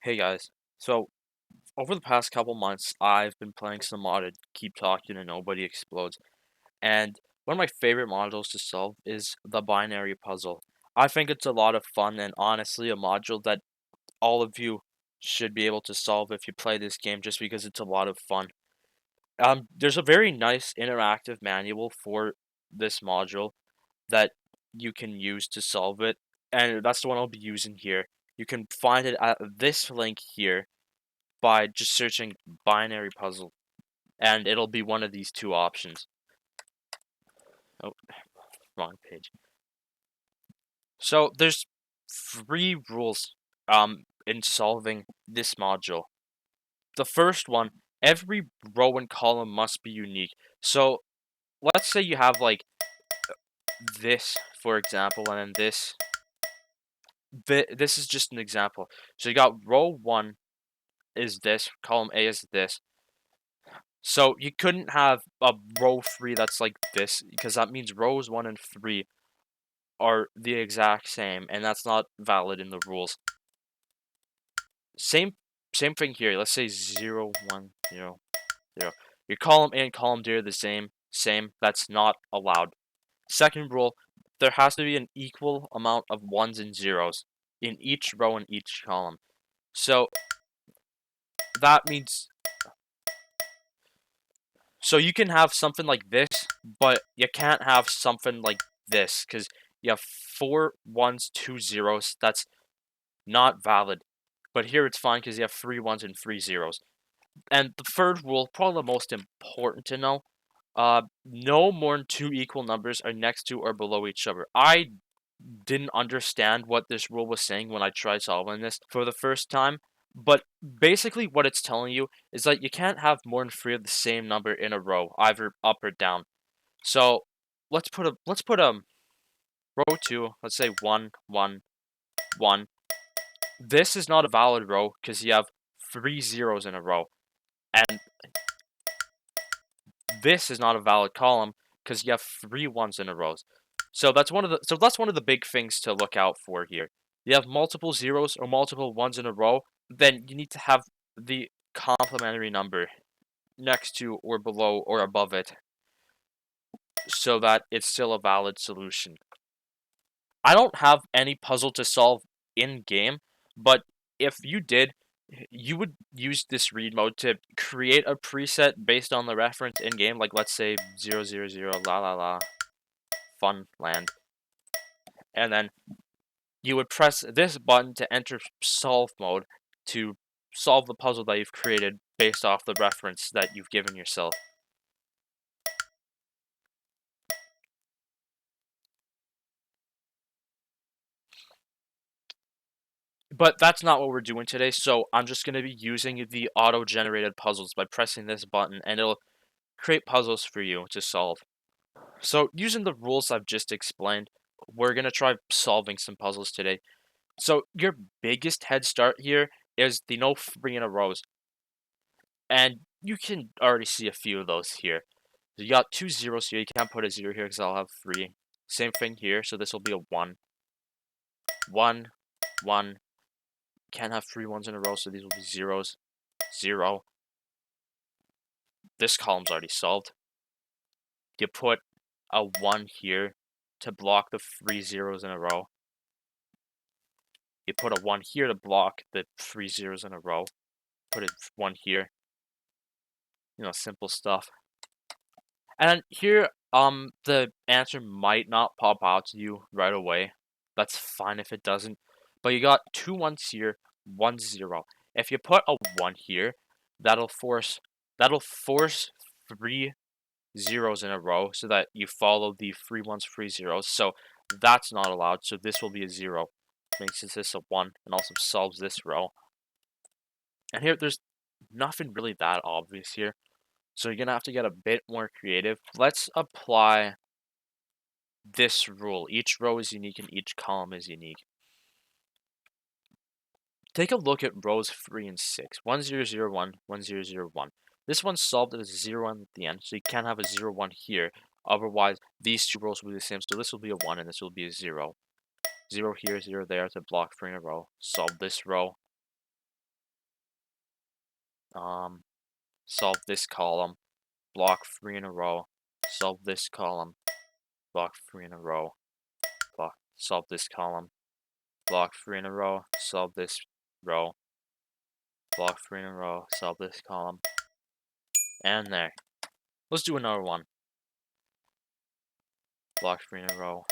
Hey guys, so over the past couple months, I've been playing some modded Keep Talking and Nobody Explodes, and one of my favorite modules to solve is the binary puzzle. I think it's a lot of fun and honestly a module that all of you should be able to solve if you play this game just because it's a lot of fun. There's a very nice interactive manual for this module that you can use to solve it, and that's the one I'll be using here. You can find it at this link here by just searching binary puzzle, and it'll be one of these two options. Oh, wrong page. So there's three rules in solving this module. The first one, every row and column must be unique. So let's say you have like this, for example, and then this. This is just an example. So you got row 1 is this, column A is this. So you couldn't have a row 3 that's like this, because that means rows 1 and 3 are the exact same, and that's not valid in the rules. Same thing here. Let's say 0, 1, 0, 0. Your column A and column D are the same. That's not allowed. Second rule, there has to be an equal amount of 1s and 0s in each row and each column. So that means you can have something like this, but you can't have something like this, because you have 4 1s, 2 0s. That's not valid. But here it's fine because you have 3 1s and 3 0s. And the third rule, probably the most important to know, no more than 2 equal numbers are next to or below each other. I didn't understand what this rule was saying when I tried solving this for the first time, but basically what it's telling you is that you can't have more than 3 of the same number in a row, either up or down. So let's put a row 2, let's say 1 1 1. This is not a valid row because you have 3 zeros in a row, and this is not a valid column because you have 3 1s in a row. So that's one of the big things to look out for here. You have multiple zeros or multiple 1s in a row, then you need to have the complementary number next to or below or above it so that it's still a valid solution. I don't have any puzzle to solve in game, but if you did, you would use this read mode to create a preset based on the reference in game, like let's say 000 la la la fun land, and then you would press this button to enter solve mode to solve the puzzle that you've created based off the reference that you've given yourself. But that's not what we're doing today, so I'm just going to be using the auto-generated puzzles by pressing this button, and it'll create puzzles for you to solve. So using the rules I've just explained, we're going to try solving some puzzles today. So your biggest head start here is the no 3 in a rows, and you can already see a few of those here. You got 2 zeros here, you can't put a 0 here because I'll have 3. Same thing here, so this will be a 1. 1, 1, can't have 3 1s in a row, so these will be zeros. 0. This column's already solved. You put a 1 here to block the 3 zeros in a row. You put a 1 here to block the 3 zeros in a row. Put a 1 here. Simple stuff. And here, the answer might not pop out to you right away. That's fine if it doesn't. But you got 2 1s here, 1 0. If you put a 1 here, that'll force 3 zeros in a row so that you follow the 3 1s, 3 zeros. So that's not allowed. So this will be a 0. Makes this a 1 and also solves this row. And here, there's nothing really that obvious here. So you're going to have to get a bit more creative. Let's apply this rule. Each row is unique and each column is unique. Take a look at rows 3 and 6. 1 0 0 1, 1 0 0 1. This one's solved as a 0 1 at the end, so you can't have a 0 1 here. Otherwise, these two rows will be the same. So this will be a 1 and this will be a 0. 0 here, 0 there to block 3 in a row. Solve this row. Solve this column, block 3 in a row, solve this column, block 3 in a row, solve this column, block 3 in a row, solve this row, block 3 in a row, solve this column, and there. Let's do another one. Block 3 in a row.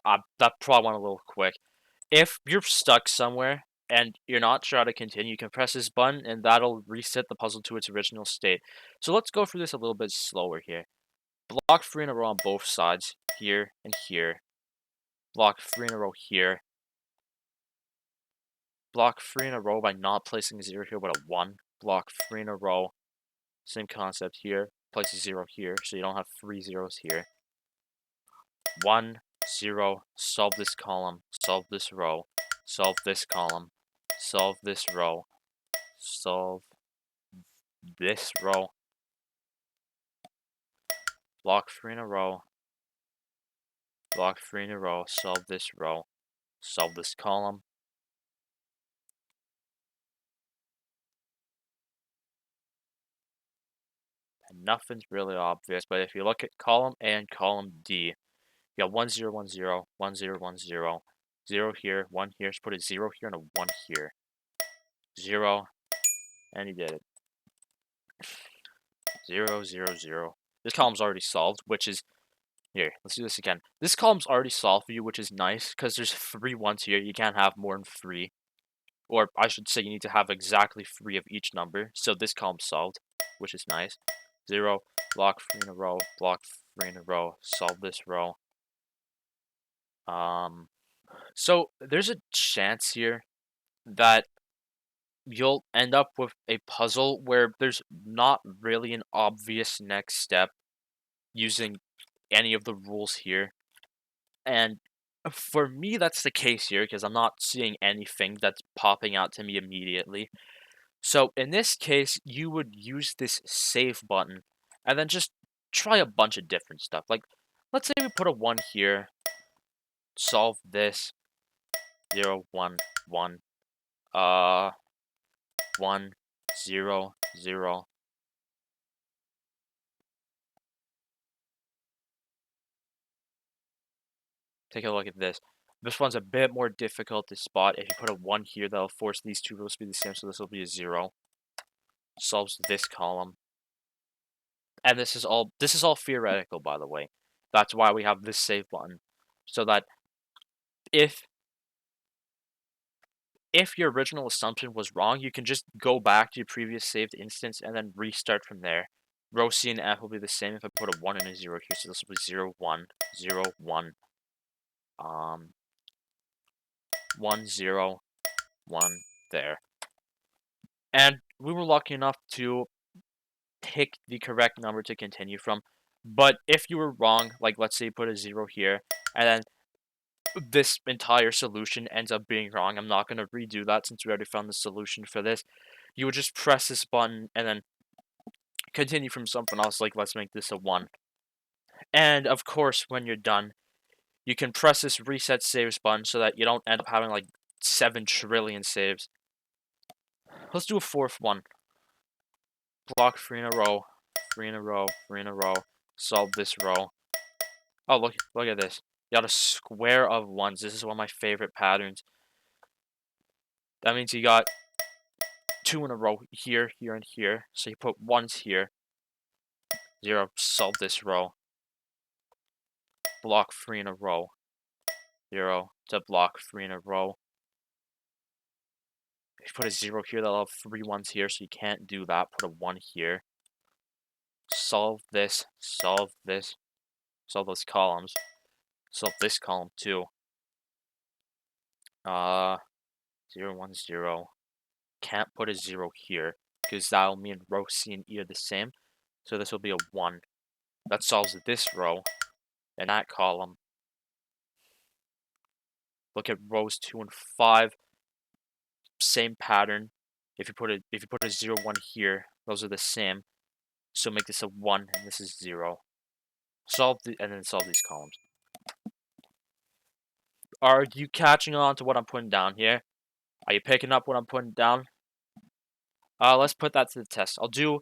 That probably went a little quick. If you're stuck somewhere and you're not sure how to continue, you can press this button and that'll reset the puzzle to its original state. So let's go through this a little bit slower here. Block 3 in a row on both sides, here and here. Block 3 in a row here. Block 3 in a row by not placing a 0 here but a 1. Block 3 in a row. Same concept here. Place a 0 here so you don't have 3 zeros here. 1, 0, solve this column, solve this row, solve this column, solve this row, solve this row, block 3 in a row, block 3 in a row, solve this row, solve this column, and nothing's really obvious, but if you look at column A and column D, you got 1, 0, 1, 0, 1, 0, 1, 0, 0 here, 1 here, so put a 0 here and a 1 here, 0, and you did it. 0, 0, 0. This column's already solved, which is here. Let's do this again. This column's already solved for you, which is nice because there's 3 ones here. You can't have more than 3, or I should say you need to have exactly 3 of each number. So this column's solved, which is nice. 0, block 3 in a row, block 3 in a row, solve this row. So there's a chance here that you'll end up with a puzzle where there's not really an obvious next step using any of the rules here. And for me, that's the case here because I'm not seeing anything that's popping out to me immediately. So in this case, you would use this save button and then just try a bunch of different stuff. Like, let's say we put a 1 here, solve this, 0, 1, 1, 1, 0, 0. Take a look at this. This one's a bit more difficult to spot. If you put a 1 here, that'll force these two rows to be the same, so this will be a 0. Solves this column. And this is all theoretical, by the way. That's why we have this save button. So that if your original assumption was wrong, you can just go back to your previous saved instance and then restart from there. Row C and F will be the same if I put a 1 and a 0 here, so this will be 0, 1, 0, 1, 1, 0, 1, there. And we were lucky enough to pick the correct number to continue from. But if you were wrong, like let's say you put a 0 here, and then this entire solution ends up being wrong, I'm not going to redo that since we already found the solution for this. You would just press this button and then continue from something else, like let's make this a 1. And of course, when you're done, you can press this reset saves button so that you don't end up having like 7 trillion saves. Let's do a 4th one. Block 3 in a row, 3 in a row, 3 in a row, solve this row. Oh, look at this. You got a square of 1s. This is one of my favorite patterns. That means you got 2 in a row here, here, and here. So you put 1s here. 0, solve this row. Block 3 in a row. 0 to block 3 in a row. If you put a 0 here, that'll have 3 1s here, so you can't do that. Put a 1 here. Solve this, solve this, solve those columns. Solve this column too. 0, 1, 0. Can't put a 0 here, because that'll mean row C and E are the same. So this will be a 1. That solves this row and that column. Look at rows 2 and 5. Same pattern. If you put a 0, 1 here, those are the same. So make this a 1 and this is 0. And then solve these columns. Are you catching on to what I'm putting down here? Are you picking up what I'm putting down? Let's put that to the test. I'll do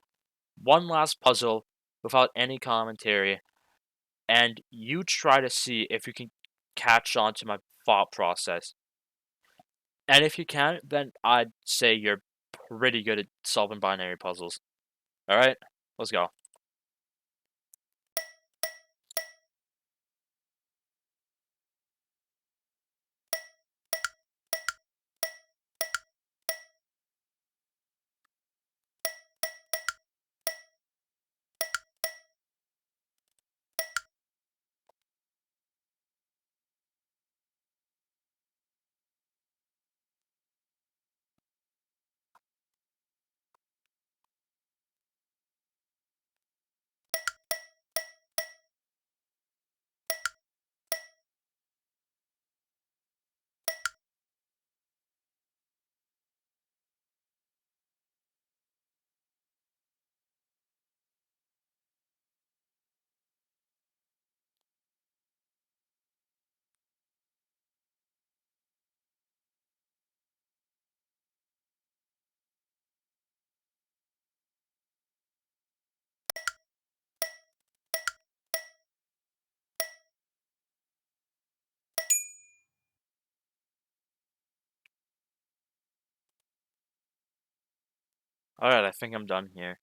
one last puzzle without any commentary, and you try to see if you can catch on to my thought process. And if you can, then I'd say you're pretty good at solving binary puzzles. Alright? Let's go. Alright, I think I'm done here.